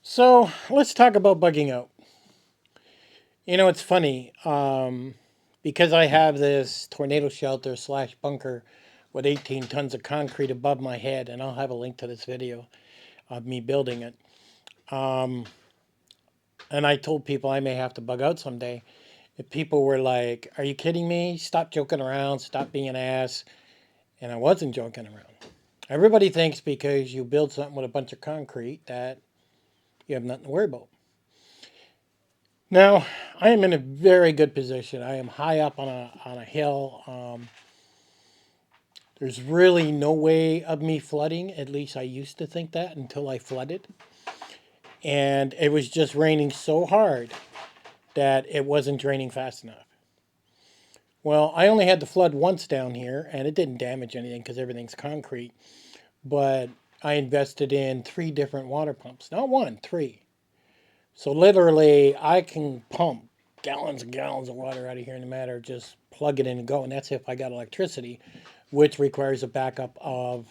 So let's talk about bugging out. It's funny because I have this tornado shelter slash bunker with 18 tons of concrete above my head, and I'll have a link to this video of me building it. Um, and I told people I may have to bug out someday. If people were like, "Are you kidding me? Stop joking around. Stop being an ass." And I wasn't joking around. Everybody thinks because you build something with a bunch of concrete that you have nothing to worry about. Now, I am in a very good position. I am high up on a hill. There's really no way of me flooding. At least I used to think that until I flooded. And it was just raining so hard that it wasn't draining fast enough. Well, I only had to flood once down here, and it didn't damage anything because everything's concrete. But I invested in three different water pumps. Not one, three. So literally, I can pump gallons and gallons of water out of here in a matter of just plug it in and go. And that's if I got electricity, which requires a backup of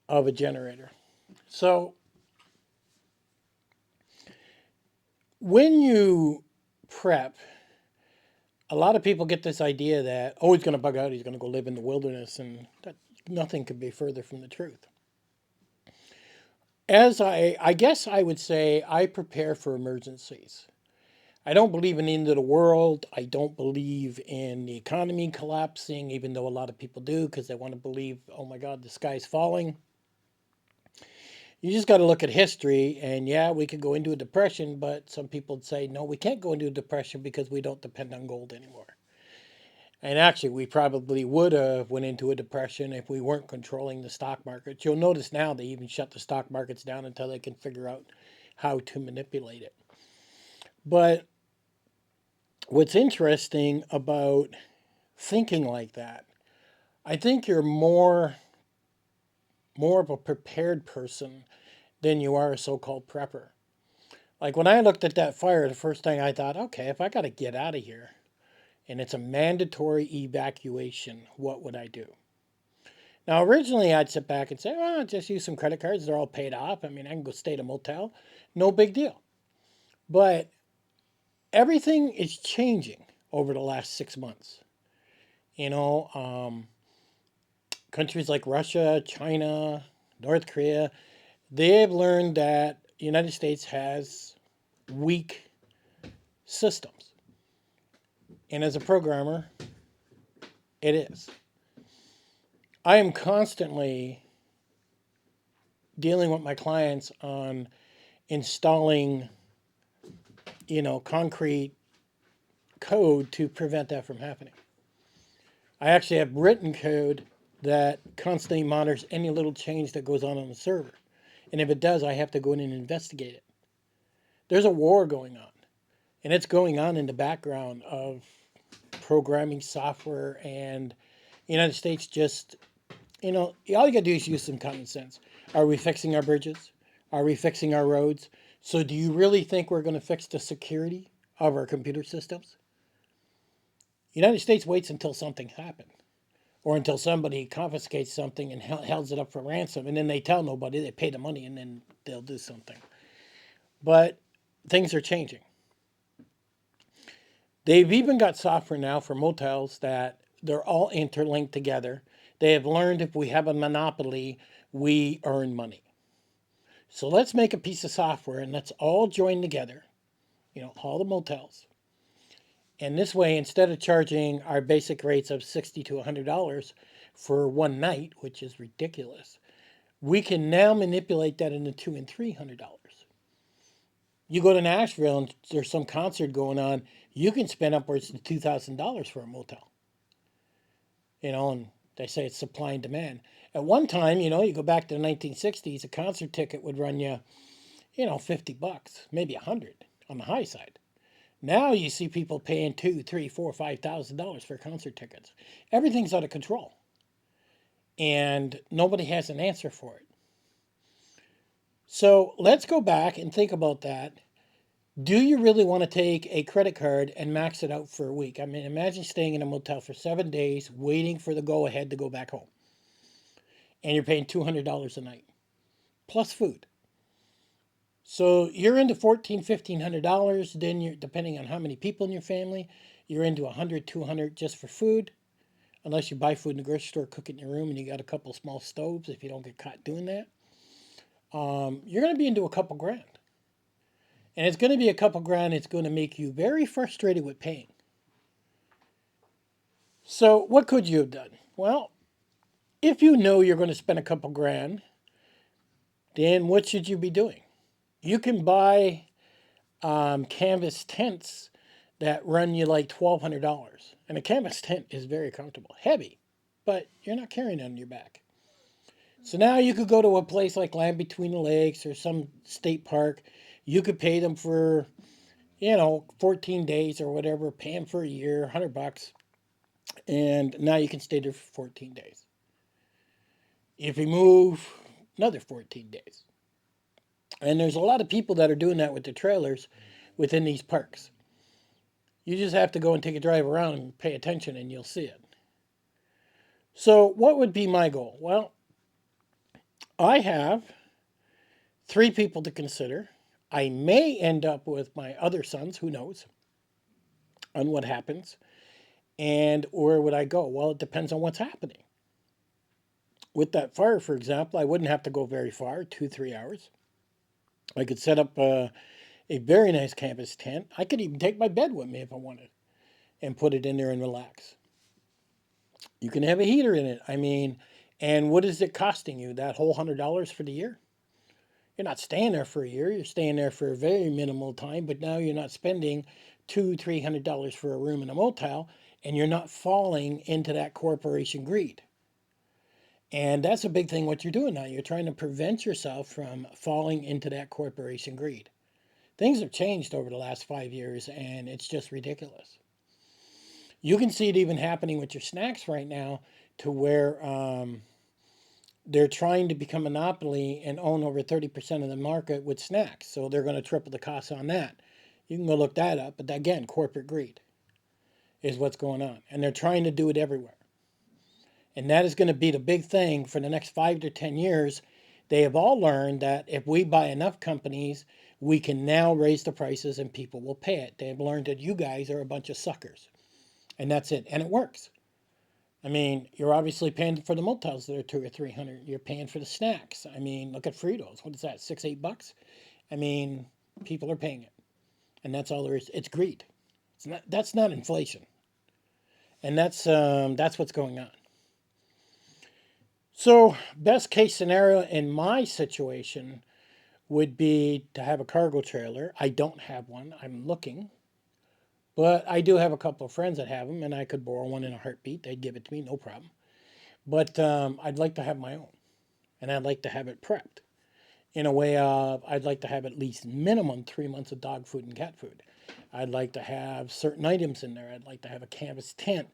a generator. So when you prep, a lot of people get this idea that, oh, he's going to bug out, he's going to go live in the wilderness, and that nothing could be further from the truth. I guess I would say I prepare for emergencies. I don't believe in the end of the world. I don't believe in the economy collapsing, even though a lot of people do because they want to believe, oh my God, the sky's falling. You just got to look at history, and yeah, we could go into a depression, but some people would say, no, we can't go into a depression because we don't depend on gold anymore. And actually, we probably would have went into a depression if we weren't controlling the stock market. You'll notice now they even shut the stock markets down until they can figure out how to manipulate it. But what's interesting about thinking like that, I think you're more of a prepared person than you are a so-called prepper. Like when I looked at that fire, the first thing I thought, okay, if I got to get out of here and it's a mandatory evacuation, what would I do? Now, originally I'd sit back and say, well, I'll just use some credit cards. They're all paid off. I mean, I can go stay at a motel. No big deal. But everything is changing over the last 6 months. You know, countries like Russia, China, North Korea, they have learned that the United States has weak systems. And as a programmer, it is. I am constantly dealing with my clients on installing, concrete code to prevent that from happening. I actually have written code that constantly monitors any little change that goes on the server. And if it does, I have to go in and investigate it. There's a war going on, and it's going on in the background of programming software, and the United States just, all you got to do is use some common sense. Are we fixing our bridges? Are we fixing our roads? So do you really think we're going to fix the security of our computer systems? The United States waits until something happens or until somebody confiscates something and holds it up for ransom, and then they tell nobody, they pay the money, and then they'll do something. But things are changing. They've even got software now for motels that they're all interlinked together. They have learned if we have a monopoly, we earn money. So let's make a piece of software and let's all join together, all the motels. And this way, instead of charging our basic rates of $60 to $100 for one night, which is ridiculous, we can now manipulate that into $200 and $300. You go to Nashville and there's some concert going on, you can spend upwards to $2,000 for a motel. And they say it's supply and demand. At one time, you go back to the 1960s, a concert ticket would run you, $50, maybe 100 on the high side. Now you see people paying $2, 3, 4, $5,000 for concert tickets. Everything's out of control, and nobody has an answer for it. So let's go back and think about that. Do you really want to take a credit card and max it out for a week? I mean, imagine staying in a motel for 7 days, waiting for the go ahead to go back home, and you're paying $200 a night plus food. So you're into $1,400, $1,500. Then you're, depending on how many people in your family, you're into 100, 200 just for food. Unless you buy food in the grocery store, cook it in your room, and you got a couple small stoves if you don't get caught doing that. You're going to be into a couple grand. And it's going to be a couple grand. It's going to make you very frustrated with paying. So what could you have done? Well, if you know you're going to spend a couple grand, then what should you be doing? You can buy canvas tents that run you like $1,200. And a canvas tent is very comfortable, heavy, but you're not carrying it on your back. So now you could go to a place like Land Between the Lakes or some state park. You could pay them for, 14 days or whatever, pay them for a year, $100, and now you can stay there for 14 days. If you move, another 14 days. And there's a lot of people that are doing that with the trailers within these parks. You just have to go and take a drive around and pay attention and you'll see it. So, what would be my goal? Well, I have 3 people to consider. I may end up with my other sons, who knows, on what happens. And where would I go? Well, it depends on what's happening. With that fire, for example, I wouldn't have to go very far, 2, 3 hours. I could set up a very nice canvas tent. I could even take my bed with me if I wanted and put it in there and relax. You can have a heater in it. I mean, and what is it costing you? That whole $100 for the year? You're not staying there for a year. You're staying there for a very minimal time, but now you're not spending $200, $300 for a room in a motel, and you're not falling into that corporation greed. And that's a big thing what you're doing now. You're trying to prevent yourself from falling into that corporation greed. Things have changed over the last 5 years, and it's just ridiculous. You can see it even happening with your snacks right now, to where they're trying to become a monopoly and own over 30% of the market with snacks. So they're going to triple the cost on that. You can go look that up. But again, corporate greed is what's going on. And they're trying to do it everywhere. And that is going to be the big thing for the next 5 to 10 years. They have all learned that if we buy enough companies, we can now raise the prices and people will pay it. They've learned that you guys are a bunch of suckers. And that's it. And it works. I mean, you're obviously paying for the motels that are 200 or 300. You're paying for the snacks. I mean, look at Fritos. What is that? $6, $8? I mean, people are paying it, and that's all there is. It's greed. It's not. That's not inflation, and that's what's going on. So, best case scenario in my situation would be to have a cargo trailer. I don't have one. I'm looking, but I do have a couple of friends that have them, and I could borrow one in a heartbeat. They'd give it to me, no problem. But I'd like to have my own, and I'd like to have it prepped in a way of I'd like to have at least minimum 3 months of dog food and cat food. I'd like to have certain items in there. I'd like to have a canvas tent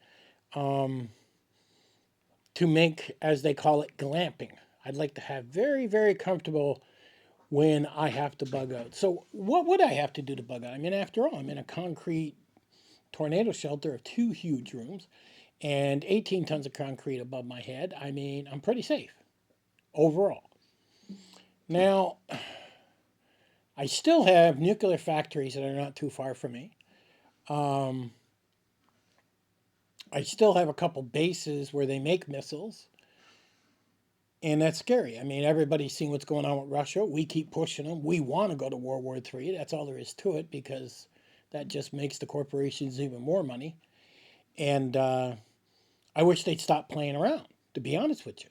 to make, as they call it, glamping. I'd like to have very, very comfortable when I have to bug out. So, what would I have to do to bug out? I mean, after all, I'm in a concrete tornado shelter of 2 huge rooms and 18 tons of concrete above my head. I mean, I'm pretty safe overall. Now, I still have nuclear factories that are not too far from me. Um, I still have a couple bases where they make missiles, and that's scary. I mean, everybody's seen what's going on with Russia. We keep pushing them. We want to go to World War III. That's all there is to it, because that just makes the corporations even more money. And I wish they'd stop playing around, to be honest with you.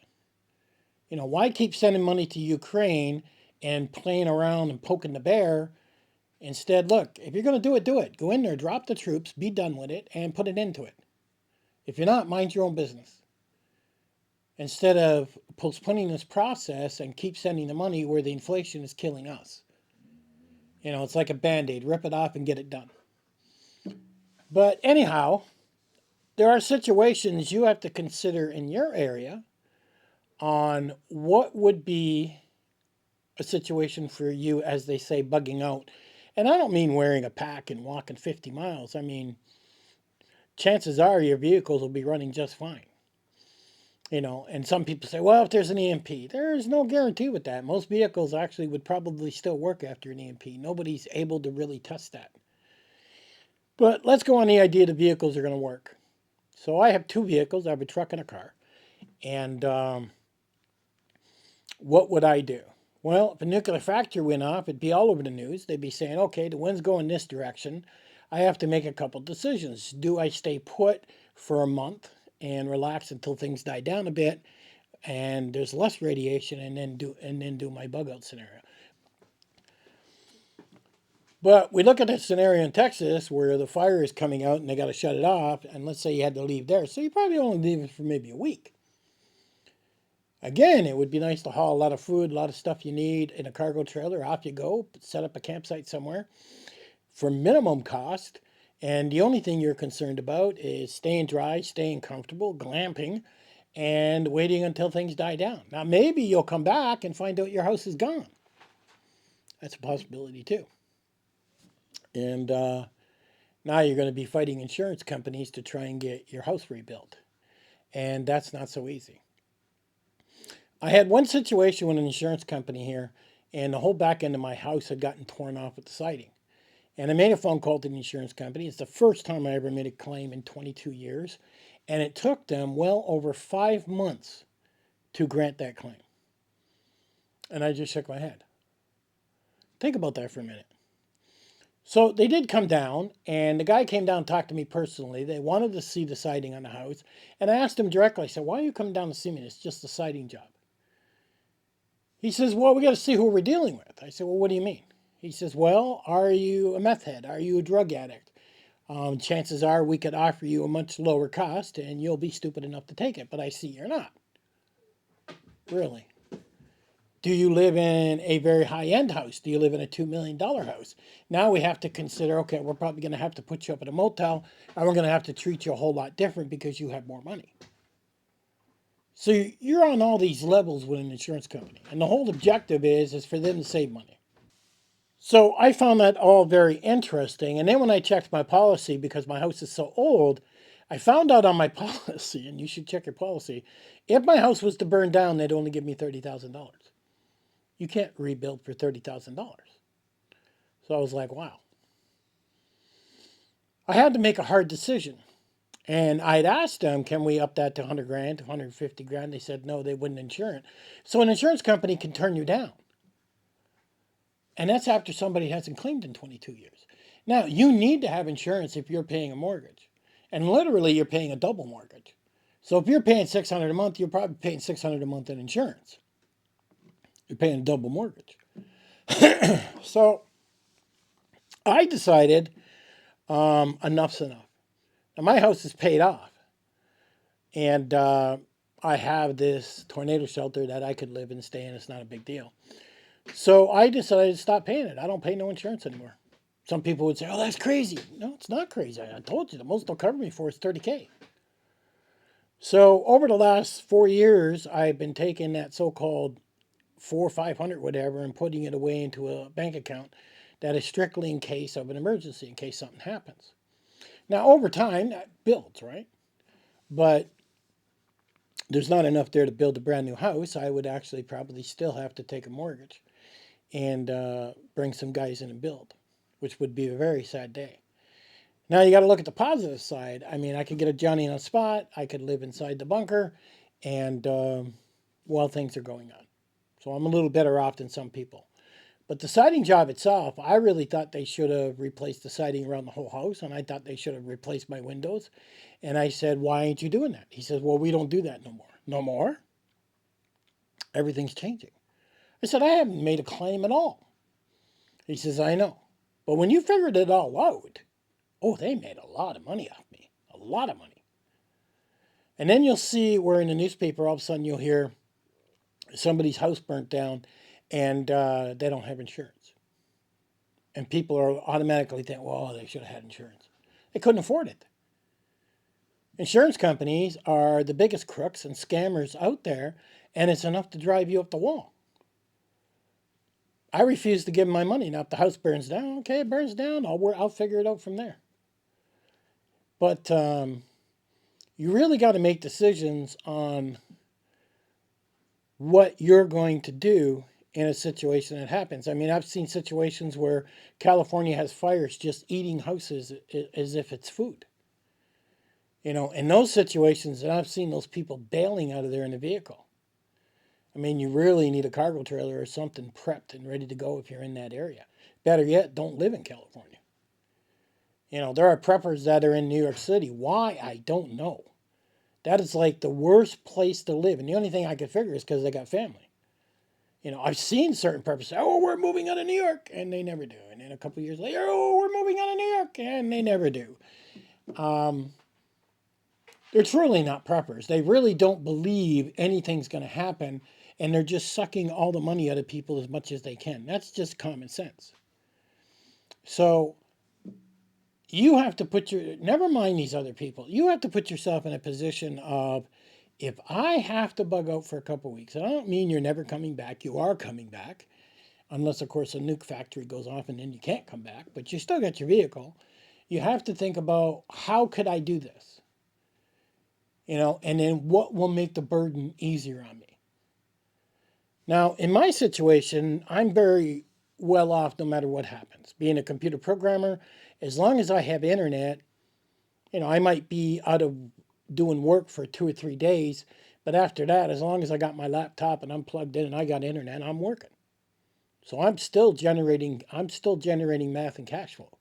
Why keep sending money to Ukraine and playing around and poking the bear? Instead, look, if you're going to do it, do it. Go in there, drop the troops, be done with it, and put it into it. If you're not, mind your own business. Instead of postponing this process and keep sending the money where the inflation is killing us. It's like a band-aid. Rip it off and get it done. But anyhow, there are situations you have to consider in your area on what would be a situation for you, as they say, bugging out. And I don't mean wearing a pack and walking 50 miles. I mean, chances are your vehicles will be running just fine. And some people say, well, if there's an EMP, there's no guarantee with that. Most vehicles actually would probably still work after an EMP. Nobody's able to really test that. But let's go on the idea the vehicles are going to work. So I have two vehicles. I have a truck and a car. And what would I do? Well, if a nuclear factory went off, it'd be all over the news. They'd be saying, okay, the wind's going this direction. I have to make a couple decisions. Do I stay put for a month and relax until things die down a bit and there's less radiation and then do my bug out scenario? But we look at a scenario in Texas where the fire is coming out and they got to shut it off, and let's say you had to leave there. So you probably only leave it for maybe a week. Again, it would be nice to haul a lot of food, a lot of stuff you need in a cargo trailer. Off you go, set up a campsite somewhere for minimum cost. And the only thing you're concerned about is staying dry, staying comfortable, glamping, and waiting until things die down. Now, maybe you'll come back and find out your house is gone. That's a possibility too. And now you're going to be fighting insurance companies to try and get your house rebuilt. And that's not so easy. I had one situation with an insurance company here, and the whole back end of my house had gotten torn off with the siding. And I made a phone call to the insurance company. It's the first time I ever made a claim in 22 years. And it took them well over 5 months to grant that claim. And I just shook my head. Think about that for a minute. So they did come down, and the guy came down and talked to me personally. They wanted to see the siding on the house. And I asked him directly, I said, why are you coming down to see me? It's just a siding job. He says, well, we got to see who we're dealing with. I said, well, what do you mean? He says, well, are you a meth head? Are you a drug addict? Chances are we could offer you a much lower cost and you'll be stupid enough to take it. But I see you're not. Really. Do you live in a very high-end house? Do you live in a $2 million house? Now we have to consider, okay, we're probably going to have to put you up at a motel, and we're going to have to treat you a whole lot different because you have more money. So you're on all these levels with an insurance company. And the whole objective is for them to save money. So I found that all very interesting. And then when I checked my policy, because my house is so old, I found out on my policy, and you should check your policy, if my house was to burn down, they'd only give me $30,000. You can't rebuild for $30,000. So I was like, wow. I had to make a hard decision. And I'd asked them, can we up that to 100 grand, 150 grand? They said no, they wouldn't insure it. So an insurance company can turn you down. And that's after somebody hasn't claimed in 22 years. Now, you need to have insurance if you're paying a mortgage. And literally, you're paying a double mortgage. So if you're paying $600 a month, you're probably paying $600 a month in insurance. You're paying a double mortgage. So I decided enough's enough. Now, my house is paid off. And I have this tornado shelter that I could live and stay in. It's not a big deal. So I decided to stop paying it. I don't pay no insurance anymore. Some people would say, oh, that's crazy. No, it's not crazy. I told you the most they'll cover me for is $30K. So over the last 4 years, I've been taking that so-called 400, 500, whatever, and putting it away into a bank account that is strictly in case of an emergency, in case something happens. Now, over time, that builds, right? But there's not enough there to build a brand new house. I would actually probably still have to take a mortgage and bring some guys in and build, which would be a very sad day. Now you got to look at the positive side. I mean, I could get a Johnny on the spot. I could live inside the bunker, and while things are going on. So I'm a little better off than some people. But the siding job itself, I really thought they should have replaced the siding around the whole house, and I thought they should have replaced my windows. And I said, why ain't you doing that? He says, well, we don't do that no more. No more? Everything's changing. I said, I haven't made a claim at all. He says, I know. But when you figured it all out, oh, they made a lot of money off me. A lot of money. And then you'll see where in the newspaper, all of a sudden you'll hear somebody's house burnt down and they don't have insurance. And people are automatically thinking, well, they should have had insurance. They couldn't afford it. Insurance companies are the biggest crooks and scammers out there, and it's enough to drive you up the wall. I refuse to give them my money. Now, if the house burns down, okay, it burns down. I'll figure it out from there. But you really got to make decisions on what you're going to do in a situation that happens. I mean, I've seen situations where California has fires just eating houses as if it's food. In those situations, and I've seen those people bailing out of there in a vehicle. I mean, you really need a cargo trailer or something prepped and ready to go if you're in that area. Better yet, don't live in California. There are preppers that are in New York City. Why? I don't know. That is like the worst place to live. And the only thing I could figure is because they got family. I've seen certain preppers say, oh, we're moving out of New York, and they never do. And then a couple years later, oh, we're moving out of New York, and they never do. They're truly not preppers. They really don't believe anything's going to happen, and they're just sucking all the money out of people as much as they can. That's just common sense. So you have to never mind these other people. You have to put yourself in a position of, if I have to bug out for a couple of weeks, and I don't mean you're never coming back, you are coming back, unless, of course, a nuke factory goes off and then you can't come back, but you still got your vehicle. You have to think about, how could I do this? And then what will make the burden easier on me? Now, in my situation, I'm very well off no matter what happens. Being a computer programmer, as long as I have internet, I might be out of doing work for 2 or 3 days, but after that, as long as I got my laptop and I'm plugged in and I got internet, I'm working. So I'm still generating math and cash flow.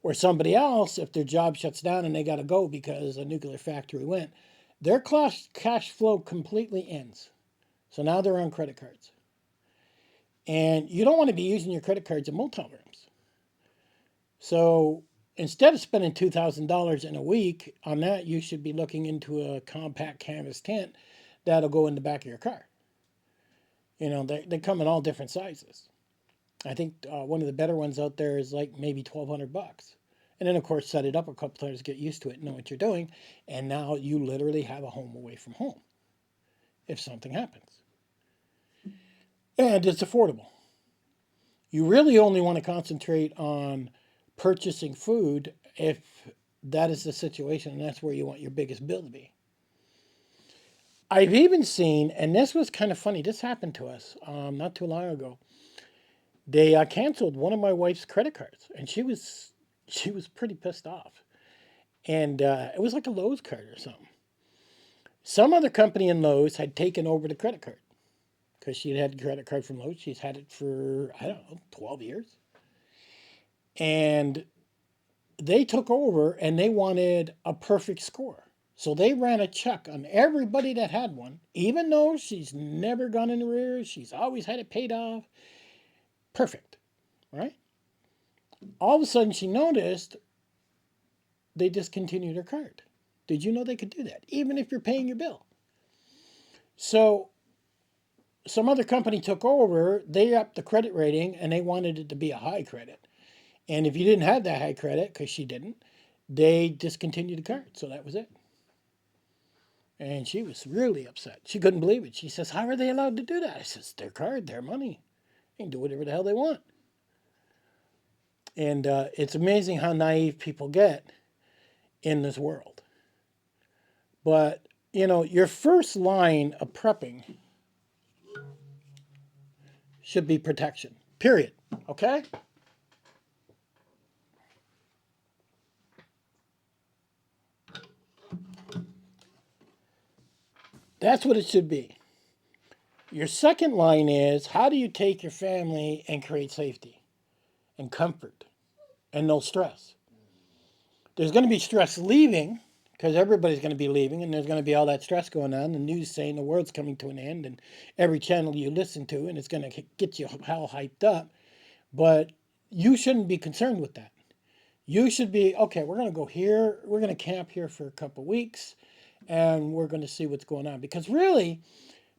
Or somebody else, if their job shuts down and they got to go because a nuclear factory went, their cash flow completely ends. So now they're on credit cards. And you don't want to be using your credit cards in motel rooms. So instead of spending $2,000 in a week on that, you should be looking into a compact canvas tent that'll go in the back of your car. They come in all different sizes. I think one of the better ones out there is like maybe $1,200. And then, of course, set it up a couple times, get used to it, know what you're doing. And now you literally have a home away from home if something happens. And it's affordable. You really only want to concentrate on purchasing food if that is the situation and that's where you want your biggest bill to be. I've even seen, and this was kind of funny, this happened to us not too long ago. They canceled one of my wife's credit cards, and she was pretty pissed off. And it was like a Lowe's card or something. Some other company in Lowe's had taken over the credit card because she had a credit card from Lowe's. She's had it for, I don't know, 12 years. And they took over and they wanted a perfect score. So they ran a check on everybody that had one, even though she's never gone in arrears, she's always had it paid off. Perfect, right? All of a sudden she noticed they discontinued her card. Did you know they could do that, even if you're paying your bill? So some other company took over, they upped the credit rating, and they wanted it to be a high credit. And if you didn't have that high credit, because she didn't, they discontinued the card. So that was it. And she was really upset. She couldn't believe it. She says, how are they allowed to do that? I says, their card, their money. They can do whatever the hell they want. And it's amazing how naive people get in this world. But, your first line of prepping should be protection, period. Okay? That's what it should be. Your second line is, how do you take your family and create safety and comfort and no stress? There's going to be stress leaving because everybody's going to be leaving, and there's going to be all that stress going on. The news saying the world's coming to an end, and every channel you listen to, and it's going to get you how hyped up. But you shouldn't be concerned with that. You should be, okay, we're going to go here, we're going to camp here for a couple of weeks, and we're going to see what's going on. Because really,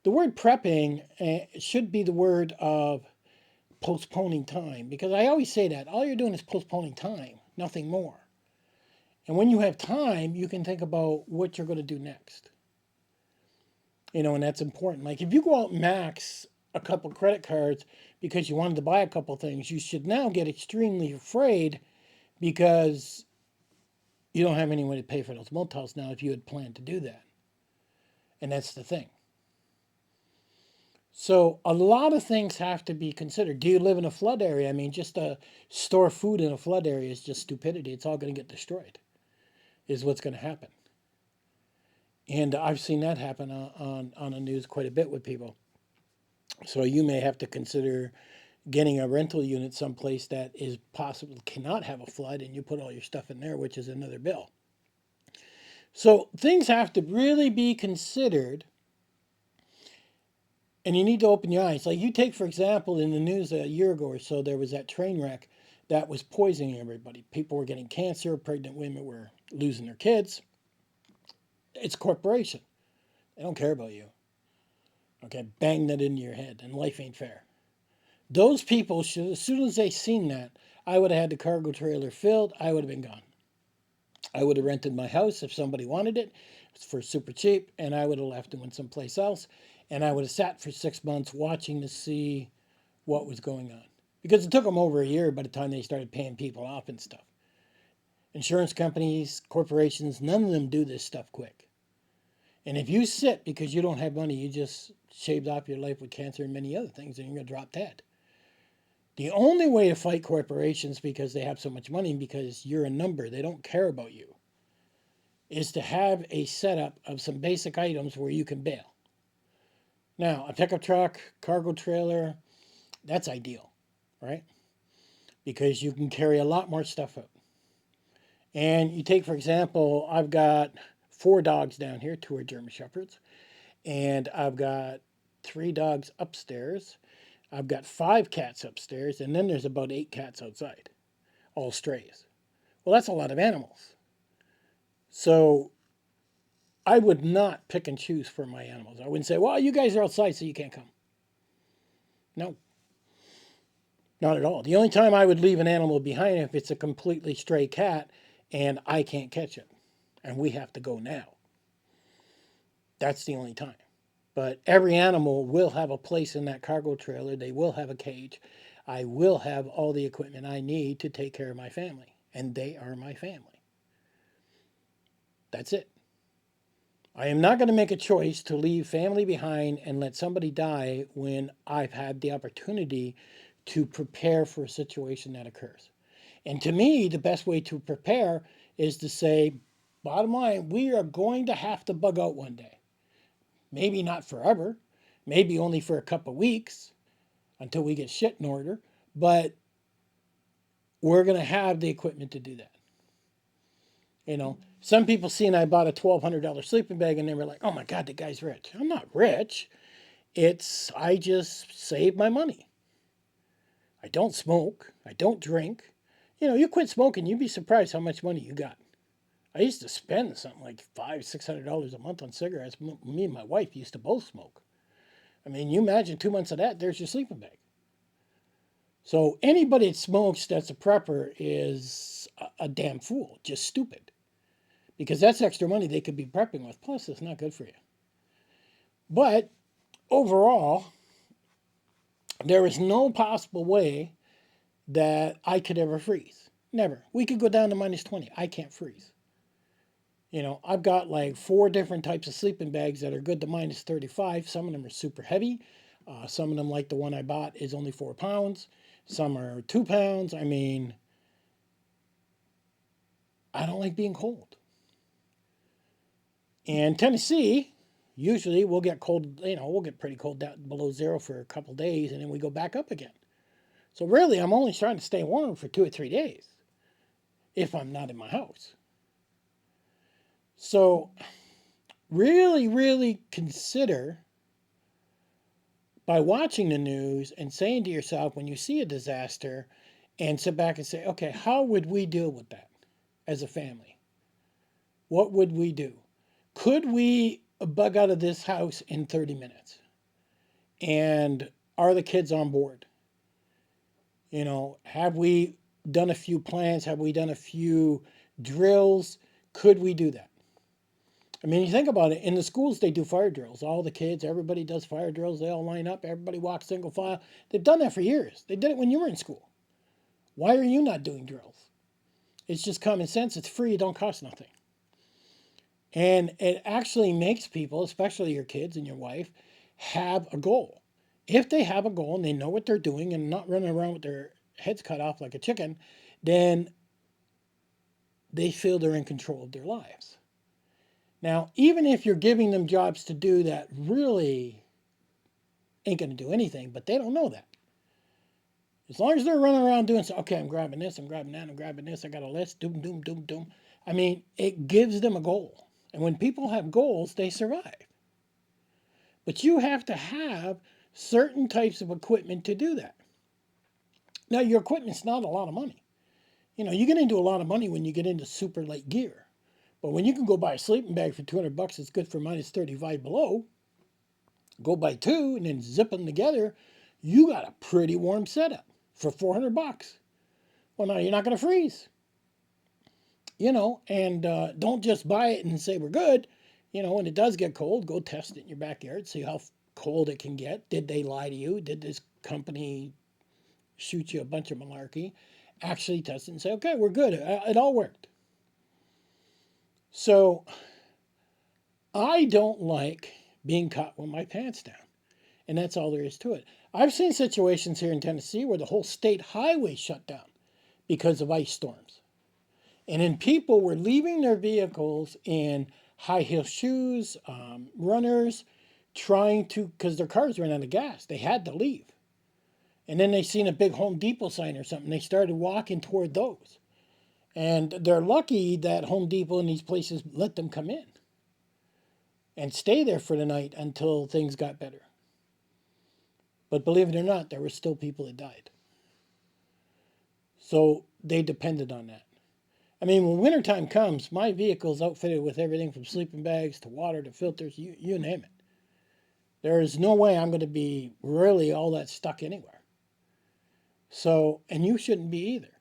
the word prepping should be the word of postponing time. Because I always say that all you're doing is postponing time, nothing more. And when you have time, you can think about what you're going to do next. And that's important. Like if you go out and max a couple credit cards because you wanted to buy a couple things, you should now get extremely afraid because you don't have any way to pay for those motels now if you had planned to do that. And that's the thing. So a lot of things have to be considered. Do you live in a flood area? I mean, just to store food in a flood area is just stupidity. It's all going to get destroyed, is what's going to happen. And I've seen that happen on the news quite a bit with people. So you may have to consider getting a rental unit someplace that is possible cannot have a flood, and you put all your stuff in there, which is another bill. So things have to really be considered, and you need to open your eyes. Like you take, for example, in the news a year ago or so, there was that train wreck that was poisoning everybody. People were getting cancer, pregnant women were losing their kids. It's a corporation. They don't care about you. Okay, bang that into your head, and life ain't fair. Those people should, as soon as they seen that, I would have had the cargo trailer filled. I would have been gone. I would have rented my house if somebody wanted it for super cheap, and I would have left and went someplace else. And I would have sat for 6 months watching to see what was going on. Because it took them over a year by the time they started paying people off and stuff. Insurance companies, corporations, none of them do this stuff quick. And if you sit because you don't have money, you just shaved off your life with cancer and many other things, and you're going to drop dead. The only way to fight corporations because they have so much money and because you're a number, they don't care about you, is to have a setup of some basic items where you can bail. Now, a pickup truck, cargo trailer, that's ideal, right? Because you can carry a lot more stuff out. And you take, for example, I've got 4 dogs down here, 2 are German Shepherds, and I've got 3 dogs upstairs. I've got 5 cats upstairs, and then there's about 8 cats outside, all strays. Well, that's a lot of animals. So I would not pick and choose for my animals. I wouldn't say, well, you guys are outside, so you can't come. No, not at all. The only time I would leave an animal behind if it's a completely stray cat and I can't catch it and we have to go now. That's the only time. But every animal will have a place in that cargo trailer. They will have a cage. I will have all the equipment I need to take care of my family, and they are my family. That's it. I am not going to make a choice to leave family behind and let somebody die when I've had the opportunity to prepare for a situation that occurs. And to me, the best way to prepare is to say, bottom line, we are going to have to bug out one day. Maybe not forever, maybe only for a couple of weeks until we get shit in order, but we're going to have the equipment to do that. Some people see I bought a $1,200 sleeping bag and they were like, oh my God, the guy's rich. I'm not rich. I just save my money. I don't smoke. I don't drink. You quit smoking, you'd be surprised how much money you got. I used to spend something like $500-$600 a month on cigarettes. Me and my wife used to both smoke. I mean, you imagine 2 months of that, there's your sleeping bag. So anybody that smokes that's a prepper is a damn fool, just stupid. Because that's extra money they could be prepping with. Plus, it's not good for you. But overall, there is no possible way that I could ever freeze. Never. We could go down to minus 20. I can't freeze. I've got like 4 different types of sleeping bags that are good to minus 35. Some of them are super heavy. Some of them, like the one I bought, is only 4 pounds. Some are 2 pounds. I mean, I don't like being cold. And Tennessee, usually we'll get cold, we'll get pretty cold down below zero for a couple days and then we go back up again. So really, I'm only trying to stay warm for 2 or 3 days if I'm not in my house. So really, really consider by watching the news and saying to yourself when you see a disaster and sit back and say, okay, how would we deal with that as a family? What would we do? Could we bug out of this house in 30 minutes? And are the kids on board? Have we done a few plans? Have we done a few drills? Could we do that? I mean, you think about it, in the schools, they do fire drills. All the kids, everybody does fire drills. They all line up. Everybody walks single file. They've done that for years. They did it when you were in school. Why are you not doing drills? It's just common sense. It's free. It don't cost nothing. And it actually makes people, especially your kids and your wife, have a goal. If they have a goal and they know what they're doing and not running around with their heads cut off like a chicken, then they feel they're in control of their lives. Now, even if you're giving them jobs to do that really ain't going to do anything, but they don't know that. As long as they're running around doing so, okay, I'm grabbing this, I'm grabbing that, I'm grabbing this, I got a list, doom, doom, doom, doom. I mean, it gives them a goal. And when people have goals, they survive. But you have to have certain types of equipment to do that. Now, your equipment's not a lot of money. You get into a lot of money when you get into super light gear. But when you can go buy a sleeping bag for $200, it's good for minus 35 below. Go buy two and then zip them together. You got a pretty warm setup for $400. Well, now you're not going to freeze, and don't just buy it and say we're good. When it does get cold, go test it in your backyard, see how cold it can get. Did they lie to you? Did this company shoot you a bunch of malarkey? Actually test it and say, okay, we're good. It all worked. So I don't like being caught with my pants down. And that's all there is to it. I've seen situations here in Tennessee where the whole state highway shut down because of ice storms. And then people were leaving their vehicles in high heel shoes, runners, trying to, because their cars ran out of gas. They had to leave. And then they seen a big Home Depot sign or something. They started walking toward those. And they're lucky that Home Depot and these places let them come in and stay there for the night until things got better. But believe it or not, there were still people that died. So they depended on that. I mean, when wintertime comes, my vehicle's outfitted with everything from sleeping bags to water to filters, you name it. There is no way I'm going to be really all that stuck anywhere. So, and you shouldn't be either.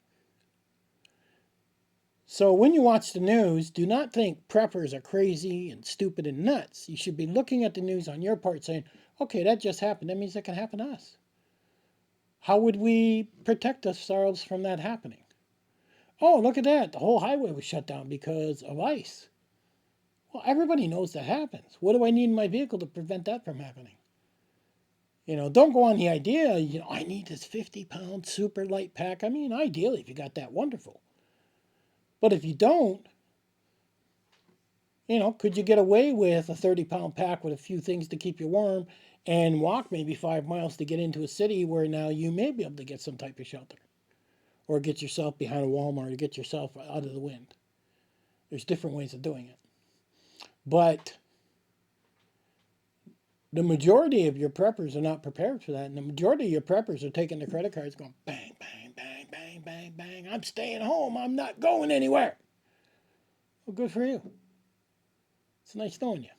So when you watch the news, do not think preppers are crazy and stupid and nuts. You should be looking at the news on your part saying, okay, that just happened. That means that can happen to us. How would we protect ourselves from that happening? Oh, look at that. The whole highway was shut down because of ice. Well, everybody knows that happens. What do I need in my vehicle to prevent that from happening? Don't go on the idea, I need this 50-pound super light pack. I mean, ideally, if you got that, wonderful. But if you don't, could you get away with a 30-pound pack with a few things to keep you warm and walk maybe 5 miles to get into a city where now you may be able to get some type of shelter or get yourself behind a Walmart or get yourself out of the wind? There's different ways of doing it. But the majority of your preppers are not prepared for that. And the majority of your preppers are taking their credit cards going bang, bang, bang, bang, bang, bang. I'm staying home. I'm not going anywhere. Well, good for you. It's nice knowing you.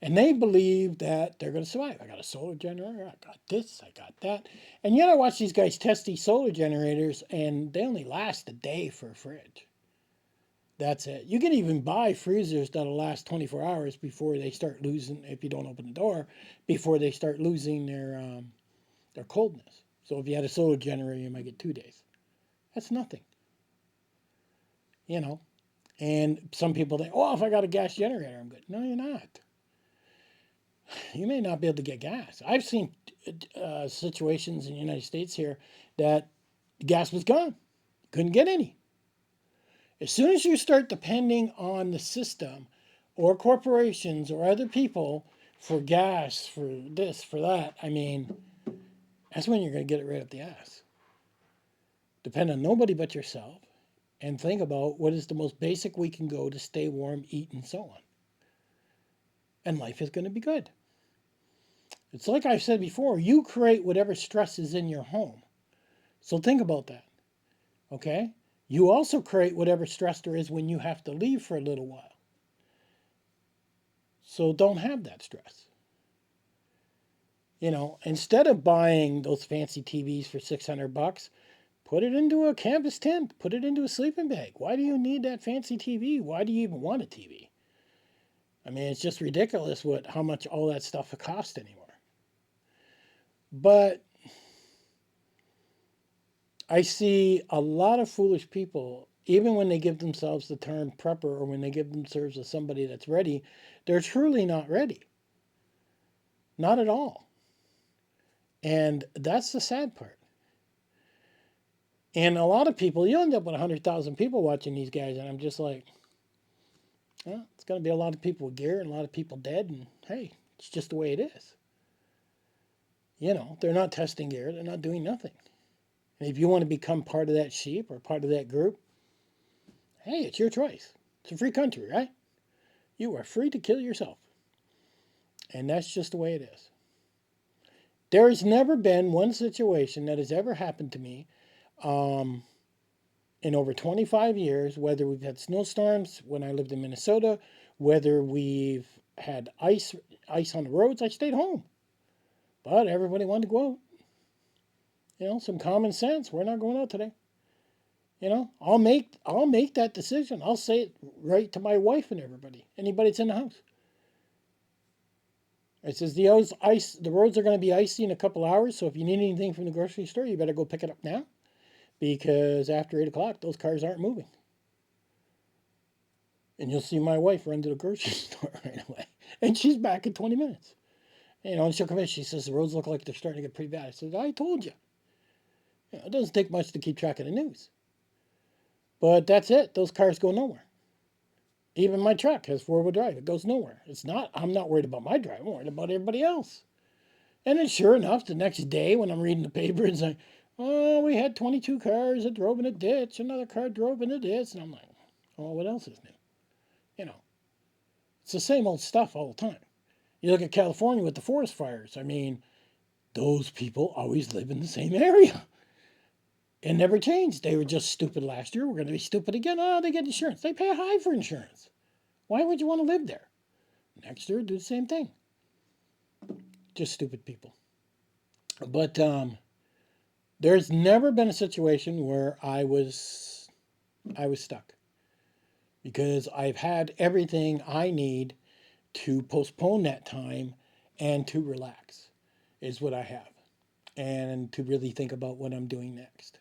And they believe that they're going to survive. I got a solar generator. I got this. I got that. And yet I watch these guys test these solar generators and they only last a day for a fridge. That's it. You can even buy freezers that'll last 24 hours before they start losing, if you don't open the door, before they start losing their coldness. So if you had a solar generator, you might get 2 days. That's nothing, you know. And some people think, oh, if I got a gas generator, I'm good. No, you're not. You may not be able to get gas. I've seen situations in the United States here that gas was gone. Couldn't get any. As soon as you start depending on the system or corporations or other people for gas, for this, for that, I mean, that's when you're going to get it right up the ass. Depend on nobody but yourself and think about what is the most basic we can go to stay warm, eat, and so on. And life is going to be good. It's like I've said before, you create whatever stress is in your home. So think about that, okay? You also create whatever stress there is when you have to leave for a little while. So don't have that stress. Instead of buying those fancy TVs for $600, put it into a canvas tent, put it into a sleeping bag. Why do you need that fancy TV? Why do you even want a TV? I mean, it's just ridiculous how much all that stuff costs anymore. But I see a lot of foolish people, even when they give themselves the term prepper or when they give themselves as somebody that's ready, they're truly not ready. Not at all. And that's the sad part. And a lot of people, you end up with 100,000 people watching these guys, and I'm just like, well, it's going to be a lot of people with gear and a lot of people dead, and hey, it's just the way it is. They're not testing gear, they're not doing nothing. And if you want to become part of that sheep or part of that group, hey, it's your choice. It's a free country, right? You are free to kill yourself. And that's just the way it is. There has never been one situation that has ever happened to me um, in over 25 years, whether we've had snowstorms when I lived in Minnesota, whether we've had ice on the roads, I stayed home. But everybody wanted to go out. Some common sense. We're not going out today. I'll make that decision. I'll say it right to my wife and anybody that's in the house. It says the roads are going to be icy in a couple hours, so if you need anything from the grocery store, you better go pick it up now, because after 8 o'clock, those cars aren't moving. And you'll see my wife run to the grocery store right away, and she's back in 20 minutes. And she'll come in. She says the roads look like they're starting to get pretty bad. I said, I told you. It doesn't take much to keep track of the news. But that's it. Those cars go nowhere. Even my truck has four-wheel drive. It goes nowhere. I'm not worried about my drive. I'm worried about everybody else. And then sure enough, the next day when I'm reading the paper, it's like, oh, we had 22 cars that drove in a ditch. Another car drove in a ditch. And I'm like, oh, what else is new? It's the same old stuff all the time. You look at California with the forest fires. I mean, those people always live in the same area. It never changed. They were just stupid last year. We're going to be stupid again. Oh, they get insurance. They pay high for insurance. Why would you want to live there? Next year, do the same thing. Just stupid people. But there's never been a situation where I was stuck, because I've had everything I need to postpone that time and to relax is what I have, and to really think about what I'm doing next.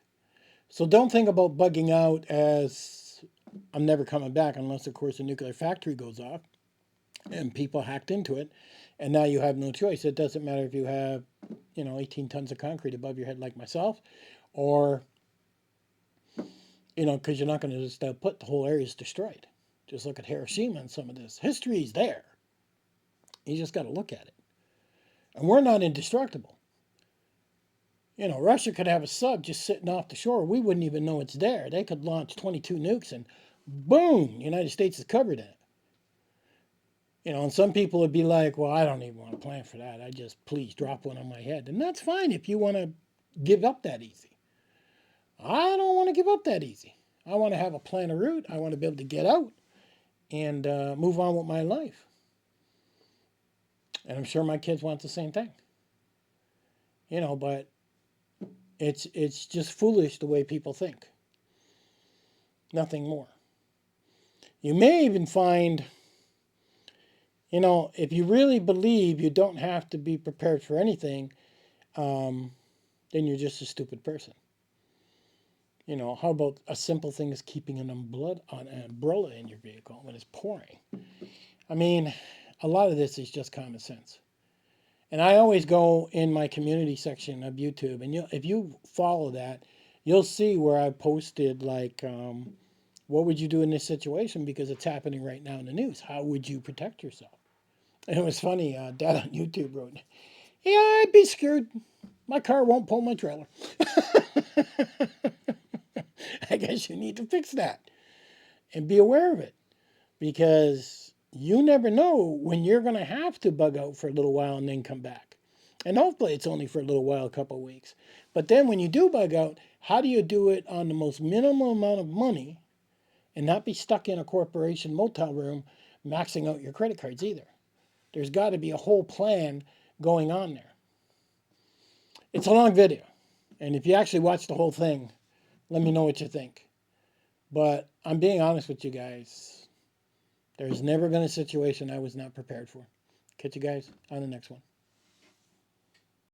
So don't think about bugging out as I'm never coming back, unless of course a nuclear factory goes off and people hacked into it, and now you have no choice. It doesn't matter if you have 18 tons of concrete above your head like myself, or because you're not going to just put the whole area is destroyed. Just look at Hiroshima and some of this. History's there. You just got to look at it. And we're not indestructible. Russia could have a sub just sitting off the shore. We wouldn't even know it's there. They could launch 22 nukes and boom, the United States is covered in it. And some people would be like, well, I don't even want to plan for that. I just, please drop one on my head. And that's fine if you want to give up that easy. I don't want to give up that easy. I want to have a plan of route. I want to be able to get out and move on with my life. And I'm sure my kids want the same thing. But it's just foolish the way people think. Nothing more. You may even find, if you really believe you don't have to be prepared for anything, then you're just a stupid person. How about a simple thing as keeping an umbrella in your vehicle when it's pouring? I mean, a lot of this is just common sense. And I always go in my community section of YouTube, and if you follow that, you'll see where I posted like, what would you do in this situation? Because it's happening right now in the news. How would you protect yourself? And it was funny. Dad on YouTube wrote, "Yeah, I'd be scared. My car won't pull my trailer." I guess you need to fix that and be aware of it, because you never know when you're going to have to bug out for a little while and then come back. And hopefully it's only for a little while, a couple of weeks. But then when you do bug out, how do you do it on the most minimal amount of money and not be stuck in a corporation motel room maxing out your credit cards either? There's got to be a whole plan going on there. It's a long video. And if you actually watch the whole thing, let me know what you think. But I'm being honest with you guys. There's never been a situation I was not prepared for. Catch you guys on the next one.